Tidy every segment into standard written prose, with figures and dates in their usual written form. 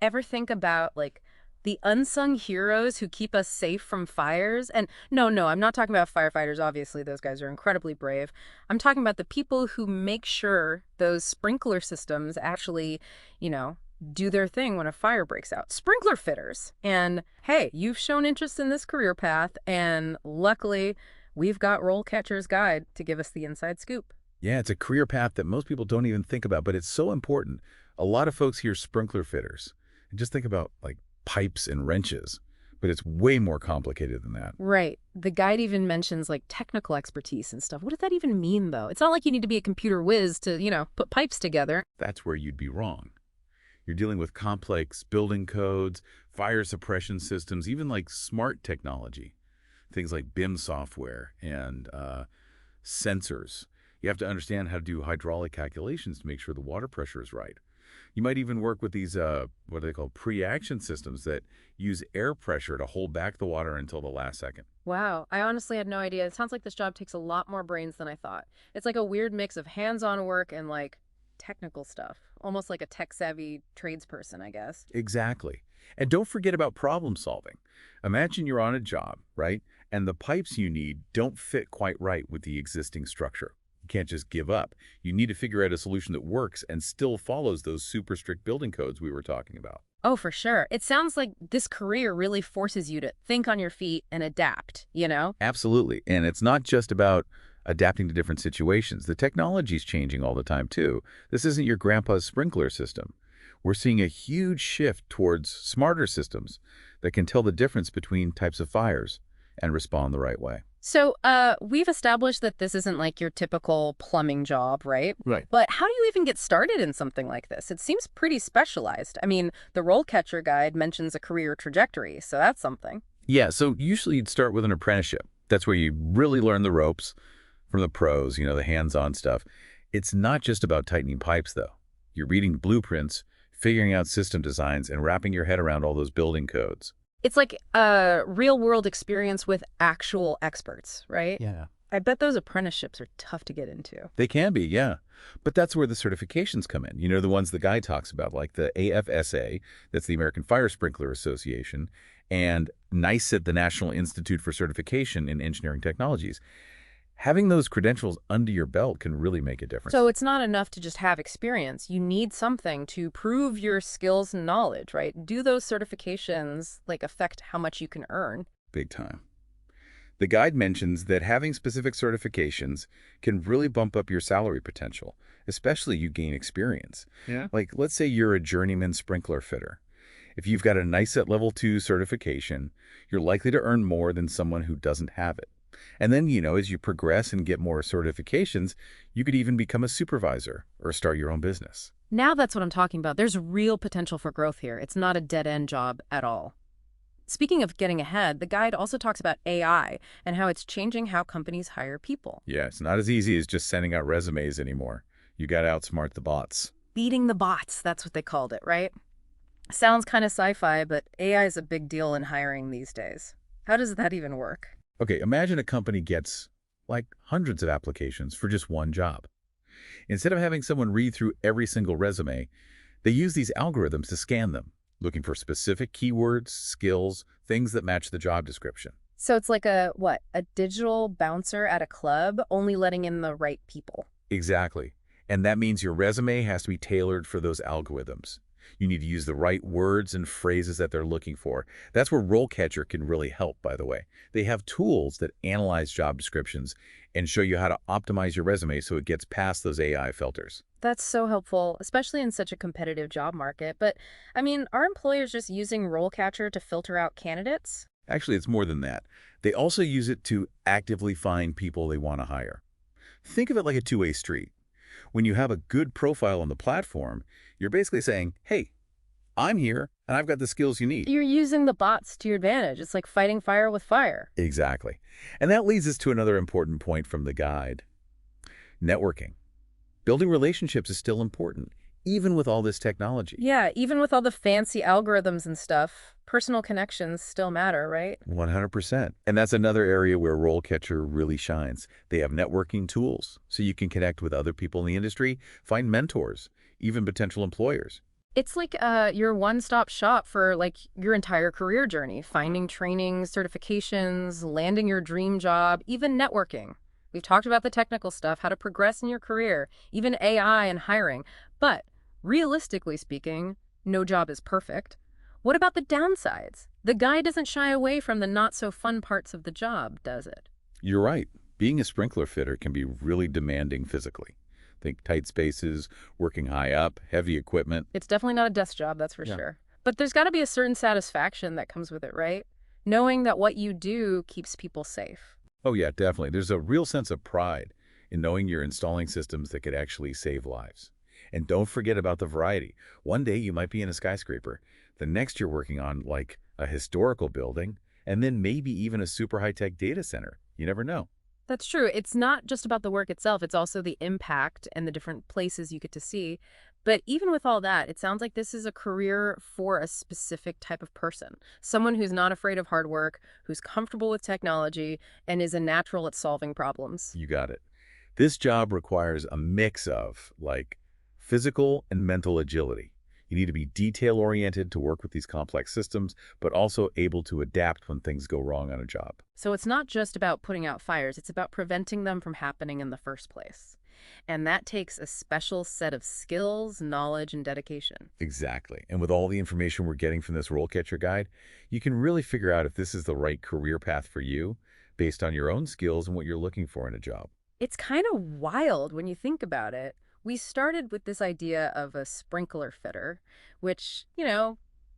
Ever think about, like, the unsung heroes who keep us safe from fires? And no, I'm not talking about firefighters. Obviously, those guys are incredibly brave. I'm talking about the people who make sure those sprinkler systems actually, you know, do their thing when a fire breaks out. Sprinkler fitters. And hey, you've shown interest in this career path, and luckily, we've got RoleCatcher's Guide to give us the inside scoop. Yeah, it's a career path that most people don't even think about, but it's so important. A lot of folks hear sprinkler fitters and just think about like pipes and wrenches, but it's way more complicated than that. Right. The guide even mentions like technical expertise and stuff. What does that even mean, though? It's not like you need to be a computer whiz to, put pipes together. That's where you'd be wrong. You're dealing with complex building codes, fire suppression systems, even like smart technology, things like BIM software and sensors. You have to understand how to do hydraulic calculations to make sure the water pressure is right. You might even work with these, what are they called, pre-action systems that use air pressure to hold back the water until the last second. Wow. I honestly had no idea. It sounds like this job takes a lot more brains than I thought. It's like a weird mix of hands-on work and like technical stuff, almost like a tech-savvy tradesperson, I guess. Exactly. And don't forget about problem solving. Imagine you're on a job, right? And the pipes you need don't fit quite right with the existing structure. You can't just give up. You need to figure out a solution that works and still follows those super strict building codes we were talking about. Oh, for sure. It sounds like this career really forces you to think on your feet and adapt, you know? Absolutely. And it's not just about adapting to different situations. The technology's changing all the time, too. This isn't your grandpa's sprinkler system. We're seeing a huge shift towards smarter systems that can tell the difference between types of fires and respond the right way. So, we've established that this isn't like your typical plumbing job, right? Right. But how do you even get started in something like this? It seems pretty specialized. I mean, the RoleCatcher guide mentions a career trajectory, so that's something. Yeah, so usually you'd start with an apprenticeship. That's where you really learn the ropes from the pros, the hands-on stuff. It's not just about tightening pipes, though. You're reading blueprints, figuring out system designs, and wrapping your head around all those building codes. It's like a real-world experience with actual experts, right? Yeah. I bet those apprenticeships are tough to get into. They can be, yeah. But that's where the certifications come in. The ones the guy talks about, like the AFSA, that's the American Fire Sprinkler Association, and NICET, the National Institute for Certification in Engineering Technologies. Having those credentials under your belt can really make a difference. So it's not enough to just have experience. You need something to prove your skills and knowledge, right? Do those certifications like affect how much you can earn? Big time. The guide mentions that having specific certifications can really bump up your salary potential, especially you gain experience. Yeah. Like, let's say you're a journeyman sprinkler fitter. If you've got a NICET Level 2 certification, you're likely to earn more than someone who doesn't have it. And then, as you progress and get more certifications, you could even become a supervisor or start your own business. Now that's what I'm talking about. There's real potential for growth here. It's not a dead-end job at all. Speaking of getting ahead, the guide also talks about AI and how it's changing how companies hire people. Yeah, it's not as easy as just sending out resumes anymore. You got to outsmart the bots. Beating the bots, that's what they called it, right? Sounds kind of sci-fi, but AI is a big deal in hiring these days. How does that even work? Okay, imagine a company gets like hundreds of applications for just one job. Instead of having someone read through every single resume, they use these algorithms to scan them, looking for specific keywords, skills, things that match the job description. So it's like a digital bouncer at a club, only letting in the right people. Exactly. And that means your resume has to be tailored for those algorithms. You need to use the right words and phrases that they're looking for. That's where RoleCatcher can really help, by the way. They have tools that analyze job descriptions and show you how to optimize your resume so it gets past those AI filters. That's so helpful, especially in such a competitive job market. But, I mean, are employers just using RoleCatcher to filter out candidates? Actually, it's more than that. They also use it to actively find people they want to hire. Think of it like a two-way street. When you have a good profile on the platform, you're basically saying, hey, I'm here and I've got the skills you need. You're using the bots to your advantage. It's like fighting fire with fire. Exactly. And that leads us to another important point from the guide. Networking. Building relationships is still important, even with all this technology. Yeah, even with all the fancy algorithms and stuff, personal connections still matter, right? 100%. And that's another area where RoleCatcher really shines. They have networking tools, so you can connect with other people in the industry, find mentors, even potential employers. It's like your one-stop shop for like your entire career journey, finding training, certifications, landing your dream job, even networking. We've talked about the technical stuff, how to progress in your career, even AI and hiring. But realistically speaking, no job is perfect. What about the downsides? The guy doesn't shy away from the not so fun parts of the job, does it? You're right. Being a sprinkler fitter can be really demanding physically. Think tight spaces, working high up, heavy equipment. It's definitely not a desk job, that's for Yeah. sure. But there's got to be a certain satisfaction that comes with it, right? Knowing that what you do keeps people safe. Oh, yeah, definitely. There's a real sense of pride in knowing you're installing systems that could actually save lives. And don't forget about the variety. One day you might be in a skyscraper. The next you're working on, like, a historical building, and then maybe even a super high-tech data center. You never know. That's true. It's not just about the work itself, it's also the impact and the different places you get to see. But even with all that, it sounds like this is a career for a specific type of person. Someone who's not afraid of hard work, who's comfortable with technology, and is a natural at solving problems. You got it. This job requires a mix of, like, physical and mental agility. You need to be detail-oriented to work with these complex systems, but also able to adapt when things go wrong on a job. So it's not just about putting out fires, it's about preventing them from happening in the first place. And that takes a special set of skills, knowledge, and dedication. Exactly. And with all the information we're getting from this RoleCatcher guide, you can really figure out if this is the right career path for you based on your own skills and what you're looking for in a job. It's kind of wild when you think about it. We started with this idea of a sprinkler fitter, which,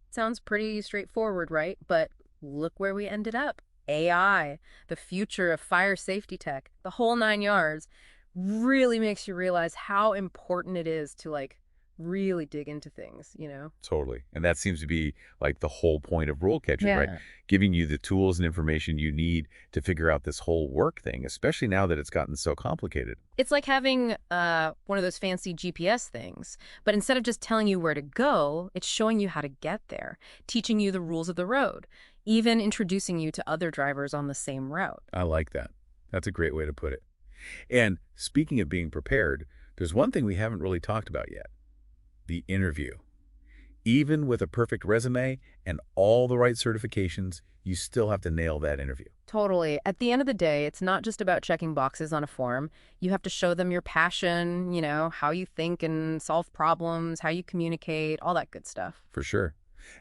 sounds pretty straightforward, right? But look where we ended up. AI, the future of fire safety tech, the whole nine yards, really makes you realize how important it is to like really dig into things. Totally. And that seems to be like the whole point of RoleCatcher, right? Yeah. Giving you the tools and information you need to figure out this whole work thing, especially now that it's gotten so complicated. It's like having one of those fancy GPS things, but instead of just telling you where to go, it's showing you how to get there, teaching you the rules of the road, even introducing you to other drivers on the same route. I like that. That's a great way to put it. And speaking of being prepared, there's one thing we haven't really talked about yet, the interview. Even with a perfect resume and all the right certifications, you still have to nail that interview. Totally. At the end of the day, it's not just about checking boxes on a form. You have to show them your passion, how you think and solve problems, how you communicate, all that good stuff. For sure.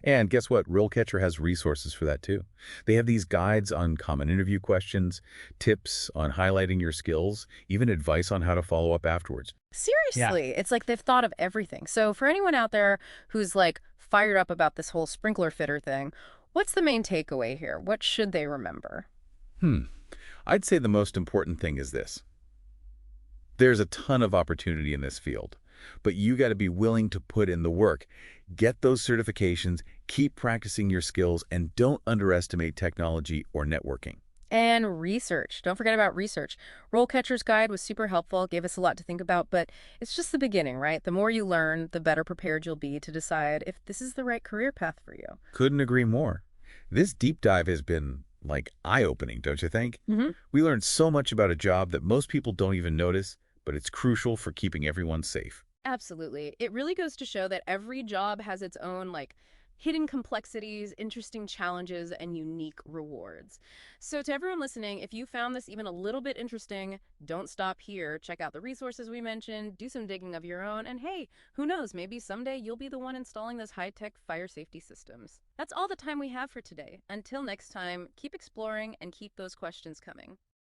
And guess what? RealCatcher has resources for that too. They have these guides on common interview questions, tips on highlighting your skills, even advice on how to follow up afterwards. Yeah. Seriously, it's like they've thought of everything. So for anyone out there who's like fired up about this whole sprinkler fitter thing, what's the main takeaway here? What should they remember? Hmm. I'd say the most important thing is this. There's a ton of opportunity in this field, but you got to be willing to put in the work. Get those certifications, keep practicing your skills, and don't underestimate technology or networking. And research. Don't forget about research. Rollcatcher's guide was super helpful, gave us a lot to think about, but it's just the beginning, right? The more you learn, the better prepared you'll be to decide if this is the right career path for you. Couldn't agree more. This deep dive has been, like, eye-opening, don't you think? Hmm. We learned so much about a job that most people don't even notice, but it's crucial for keeping everyone safe. Absolutely. It really goes to show that every job has its own, like, hidden complexities, interesting challenges, and unique rewards. So, to everyone listening, if you found this even a little bit interesting, don't stop here. Check out the resources we mentioned, do some digging of your own, and hey, who knows, maybe someday you'll be the one installing those high tech fire safety systems. That's all the time we have for today. Until next time, keep exploring and keep those questions coming.